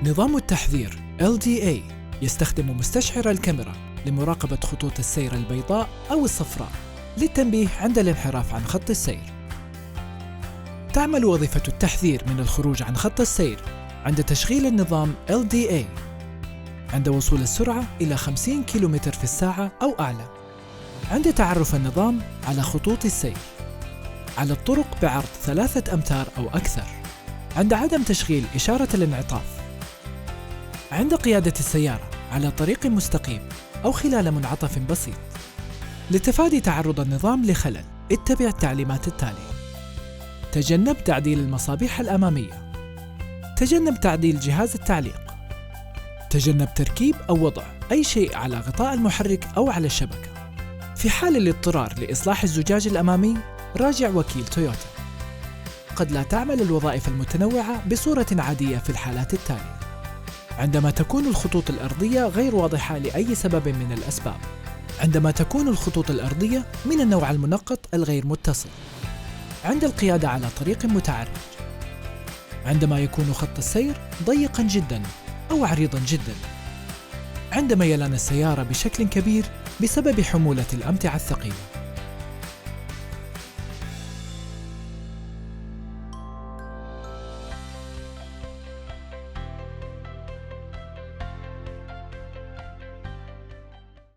نظام التحذير LDA يستخدم مستشعر الكاميرا لمراقبة خطوط السير البيضاء أو الصفراء للتنبيه عند الانحراف عن خط السير. تعمل وظيفة التحذير من الخروج عن خط السير عند تشغيل النظام LDA عند وصول السرعة إلى 50 كيلومتر في الساعة أو أعلى، عند تعرف النظام على خطوط السير على الطرق بعرض 3 أمتار أو أكثر، عند عدم تشغيل إشارة الانعطاف، عند قيادة السيارة على طريق مستقيم أو خلال منعطف بسيط. لتفادي تعرض النظام لخلل، اتبع التعليمات التالية: تجنب تعديل المصابيح الأمامية، تجنب تعديل جهاز التعليق، تجنب تركيب أو وضع أي شيء على غطاء المحرك أو على الشبكة. في حال الاضطرار لإصلاح الزجاج الأمامي، راجع وكيل تويوتا. قد لا تعمل الوظائف المتنوعة بصورة عادية في الحالات التالية: عندما تكون الخطوط الأرضية غير واضحة لأي سبب من الأسباب، عندما تكون الخطوط الأرضية من النوع المنقط الغير متصل، عند القيادة على طريق متعرج، عندما يكون خط السير ضيقاً جداً أو عريضاً جداً، عند ميلان السيارة بشكل كبير بسبب حمولة الأمتعة الثقيلة.